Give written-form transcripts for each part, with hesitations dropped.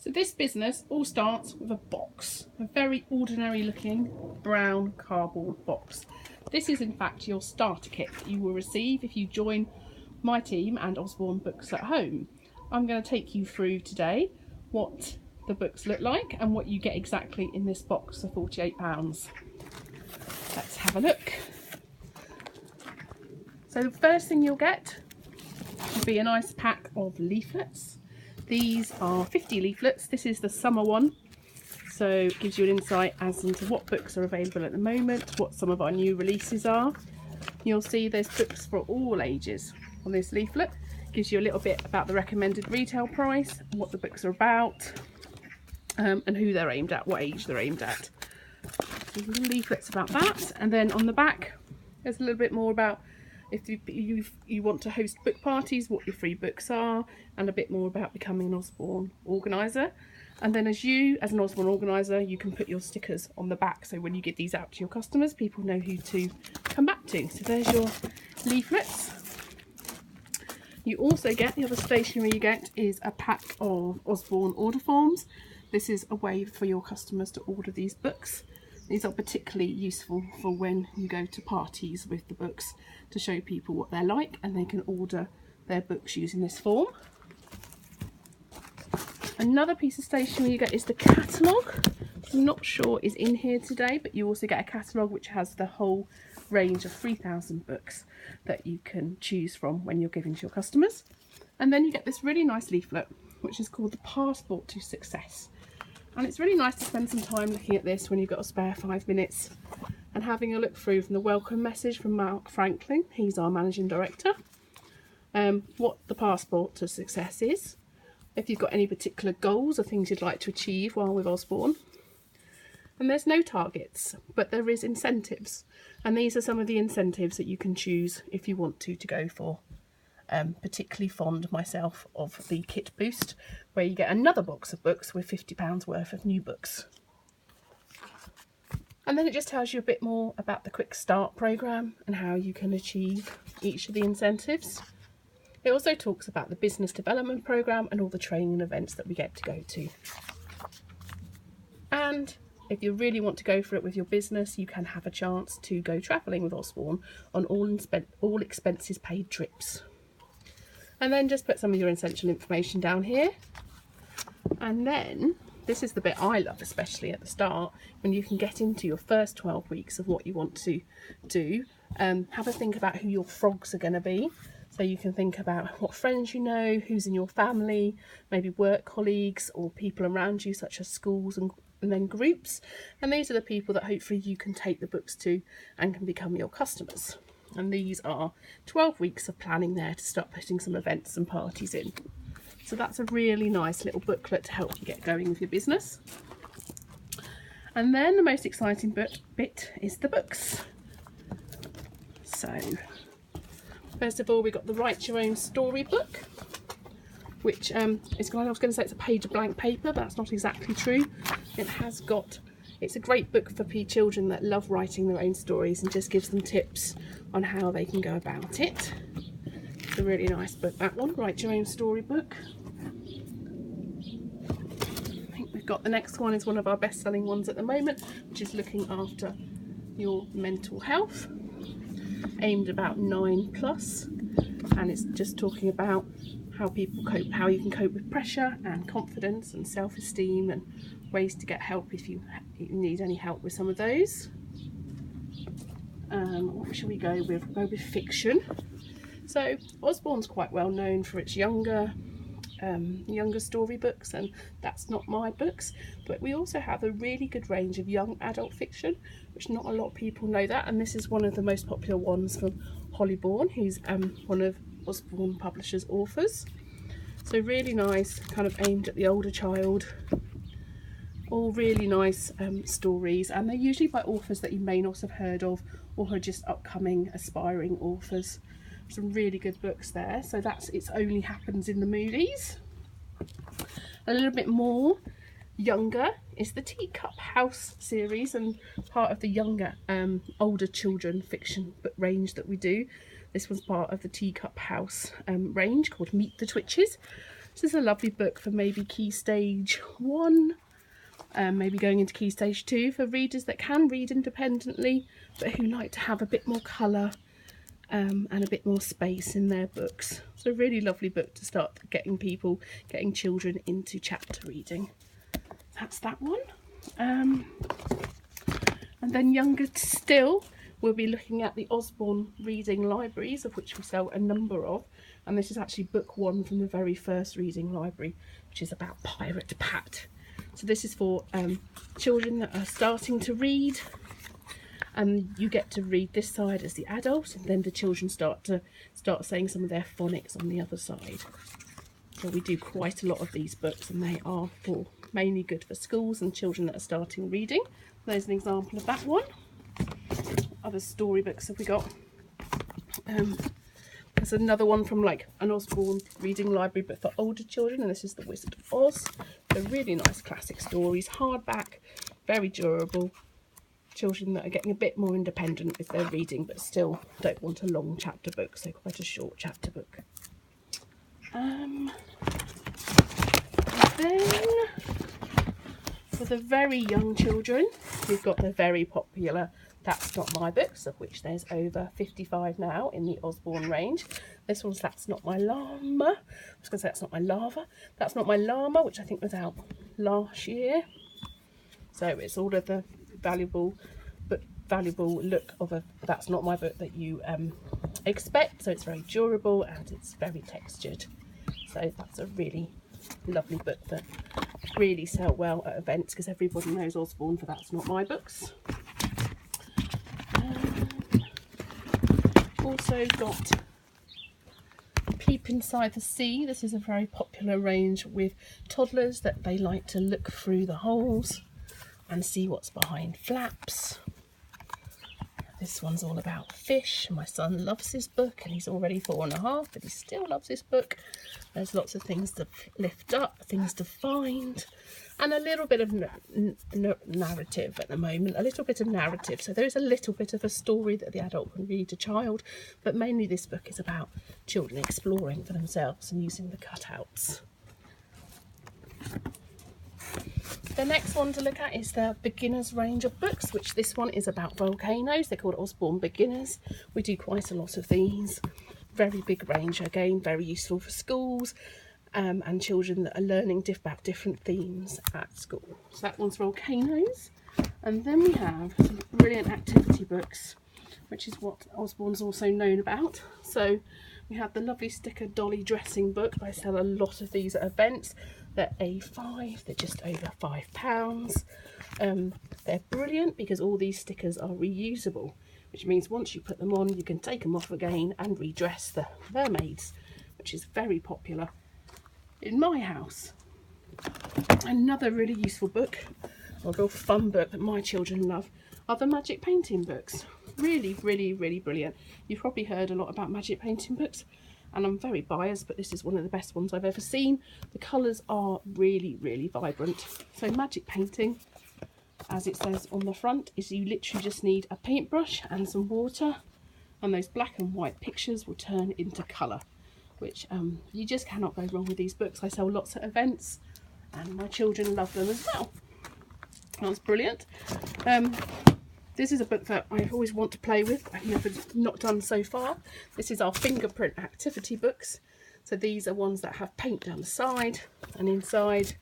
So this business all starts with a box, a very ordinary looking brown cardboard box. This is in fact your starter kit that you will receive if you join my team and Osborne Books at Home. I'm going to take you through today what the books look like and what you get exactly in this box for £48. Let's have a look. So the first thing you'll get will be a nice pack of leaflets. These are 50 leaflets. This is the summer one, so it gives you an insight as into what books are available at the moment, what some of our new releases are. You'll see there's books for all ages on this leaflet. It gives you a little bit about the recommended retail price, what the books are about, and who they're aimed at, what age they're aimed at. So little leaflets about that, and then on the back there's a little bit more about if you want to host book parties, what your free books are, and a bit more about becoming an Osborne organiser. And then as an Osborne organiser, you can put your stickers on the back, so when you give these out to your customers, people know who to come back to. So there's your leaflets. You also get, the other stationery you get is a pack of Osborne order forms. This is a way for your customers to order these books. These are particularly useful for when you go to parties with the books, to show people what they're like, and they can order their books using this form. Another piece of stationery you get is the catalogue. I'm not sure is in here today, but you also get a catalogue which has the whole range of 3,000 books that you can choose from when you're giving to your customers. And then you get this really nice leaflet which is called the Passport to Success. And it's really nice to spend some time looking at this when you've got a spare 5 minutes and having a look through from the welcome message from Mark Franklin, he's our managing director, what the Passport to Success is, if you've got any particular goals or things you'd like to achieve while with Osborne. And there's no targets, but there is incentives, and these are some of the incentives that you can choose if you want to go for. Particularly fond myself of the Kit Boost, where you get another box of books with £50 worth of new books. And then it just tells you a bit more about the Quick Start programme and how you can achieve each of the incentives. It also talks about the business development programme and all the training events that we get to go to. And if you really want to go for it with your business, you can have a chance to go travelling with Osborne on all expenses paid trips. And then just put some of your essential information down here. And then, this is the bit I love, especially at the start, when you can get into your first 12 weeks of what you want to do. Have a think about who your frogs are going to be. So you can think about what friends you know, who's in your family, maybe work colleagues or people around you, such as schools and then groups. And these are the people that hopefully you can take the books to and can become your customers. And these are 12 weeks of planning there to start putting some events and parties in. So that's a really nice little booklet to help you get going with your business. And then the most exciting bit is the books. So first of all, we got the Write Your Own Story book, which I was going to say it's a page of blank paper, but that's not exactly true. It's a great book for children that love writing their own stories and just gives them tips on how they can go about it. It's a really nice book, that one, Write Your Own Story book. I think we've got the next one is one of our best-selling ones at the moment, which is looking after your mental health, aimed about 9+, and it's just talking about how people cope, how you can cope with pressure and confidence and self-esteem, and ways to get help if you need any help with some of those. What should we go with? We'll go with fiction. So Osborne's quite well known for its younger storybooks, and that's not my books, but we also have a really good range of young adult fiction, which not a lot of people know that, and this is one of the most popular ones from Holly Bourne, who's one of Osborne Publishers' authors. So really nice, kind of aimed at the older child. All really nice stories, and they're usually by authors that you may not have heard of or who are just upcoming aspiring authors. Some really good books there. So that's It Only Happens in the Movies. A little bit more younger is the Teacup House series, and part of the younger older children fiction book range that we do. This was part of the Teacup House range called Meet the Twitches. This is a lovely book for maybe Key Stage 1, maybe going into Key Stage 2, for readers that can read independently but who like to have a bit more colour and a bit more space in their books. It's a really lovely book to start getting children into chapter reading. That's that one. And then younger still, we'll be looking at the Osborne reading libraries, of which we sell a number of. And this is actually book 1 from the very first reading library, which is about Pirate Pat. So this is for children that are starting to read, and you get to read this side as the adult, and then the children start saying some of their phonics on the other side. So we do quite a lot of these books, and they are mainly good for schools and children that are starting reading. There's an example of that one. Other storybooks have we got? There's another one from like an Osborne reading library, but for older children, and this is The Wizard of Oz. They're really nice classic stories, hardback, very durable. Children that are getting a bit more independent with their reading, but still don't want a long chapter book, so quite a short chapter book. And then for the very young children, we've got the very popular That's Not My Books, of which there's over 55 now in the Osborne range. This one's That's Not My Llama. I was going to say That's Not My Lava. That's Not My Llama, which I think was out last year. So it's all of the valuable look of a That's Not My Book that you expect. So it's very durable and it's very textured. So that's a really lovely book that really sell well at events, because everybody knows Osborne for That's Not My Books. Also got Peep Inside the Sea. This is a very popular range with toddlers that they like to look through the holes and see what's behind flaps. This one's all about fish. My son loves this book, and he's already 4.5, but he still loves this book. There's lots of things to lift up, things to find, and a little bit of narrative at the moment, a little bit of narrative. So there is a little bit of a story that the adult can read to child, but mainly this book is about children exploring for themselves and using the cutouts. The next one to look at is the beginners range of books, which this one is about volcanoes. They're called Osborne Beginners. We do quite a lot of these. Very big range, again, very useful for schools and children that are learning about different themes at school. So that one's volcanoes. And then we have some brilliant activity books, which is what Osborne's also known about. So we have the lovely sticker Dolly dressing book. I sell a lot of these at events. They're A5, they're just over £5. They're brilliant because all these stickers are reusable, which means once you put them on, you can take them off again and redress the mermaids, which is very popular in my house. Another really useful book, or a real fun book that my children love, are the magic painting books. Really, really, really brilliant. You've probably heard a lot about magic painting books, and I'm very biased, but this is one of the best ones I've ever seen. The colours are really, really vibrant. So magic painting, as it says on the front, is you literally just need a paintbrush and some water, and those black and white pictures will turn into colour, which you just cannot go wrong with these books. I sell lots at events, and my children love them as well. That's brilliant. This is a book that I always want to play with. I've never not done so far. This is our fingerprint activity books. So these are ones that have paint down the side, and inside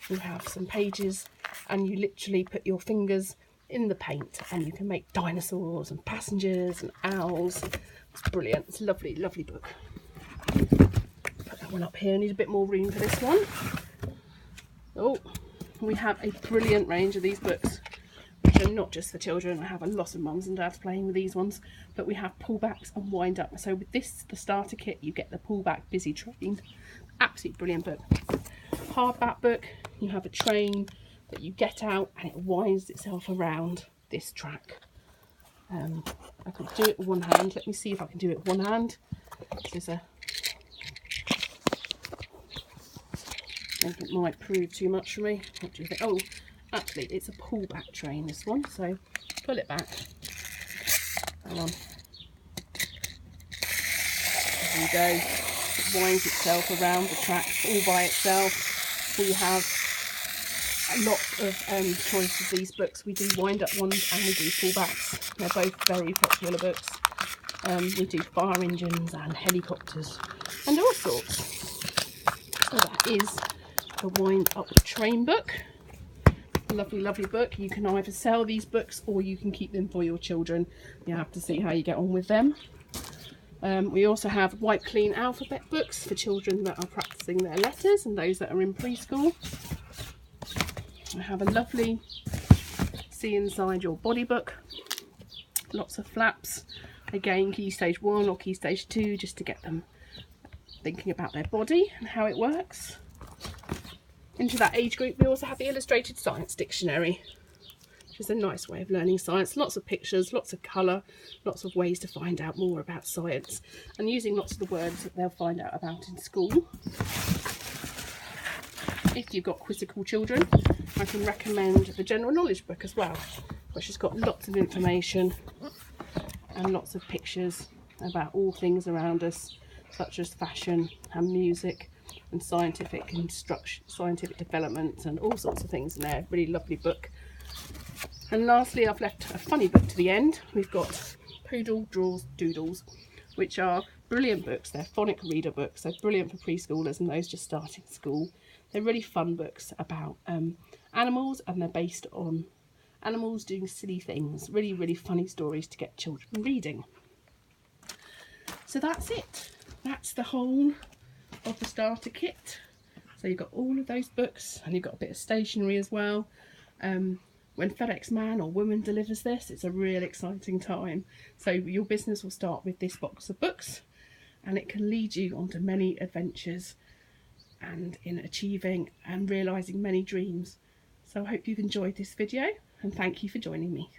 you have some pages, and you literally put your fingers in the paint and you can make dinosaurs and passengers and owls. It's brilliant. It's a lovely, lovely book. Put that one up here. I need a bit more room for this one. Oh, we have a brilliant range of these books, which are not just for children. I have a lot of mums and dads playing with these ones, but we have pullbacks and wind up. So with this, the starter kit, you get the pullback busy train. Absolutely brilliant book. Hardback book, you have a train that you get out and it winds itself around this track. I can do it with one hand. Let me see if I can do it with one hand. This is I think it might prove too much for me. What do you think? Oh, actually, it's a pullback train, this one. So pull it back. Hang on. There we go. winds itself around the tracks all by itself. We have a lot of choice of these books. We do wind up ones and we do pullbacks. They're both very popular books. We do fire engines and helicopters and all sorts. So that is the Wind Up Train book. Lovely, lovely book. You can either sell these books or you can keep them for your children. You have to see how you get on with them. We also have Wipe Clean alphabet books for children that are practicing their letters and those that are in preschool. I have a lovely See Inside Your Body book. Lots of flaps. Again, Key Stage 1 or Key Stage 2, just to get them thinking about their body and how it works. Into that age group, we also have the Illustrated Science Dictionary, which is a nice way of learning science. Lots of pictures, lots of colour, lots of ways to find out more about science, and using lots of the words that they'll find out about in school. If you've got quizzical children, I can recommend the General Knowledge book as well, which has got lots of information and lots of pictures about all things around us, such as fashion and music and scientific instruction, scientific development and all sorts of things in there. Really lovely book. And lastly, I've left a funny book to the end. We've got Poodle Draws Doodles, which are brilliant books. They're phonic reader books. They're brilliant for preschoolers and those just starting school. They're really fun books about animals, and they're based on animals doing silly things. Really, really funny stories to get children reading. So that's it. That's the whole of the starter kit. So you've got all of those books and you've got a bit of stationery as well. When FedEx man or woman delivers this, it's a real exciting time. So your business will start with this box of books, and it can lead you onto many adventures and in achieving and realising many dreams. So I hope you've enjoyed this video, and thank you for joining me.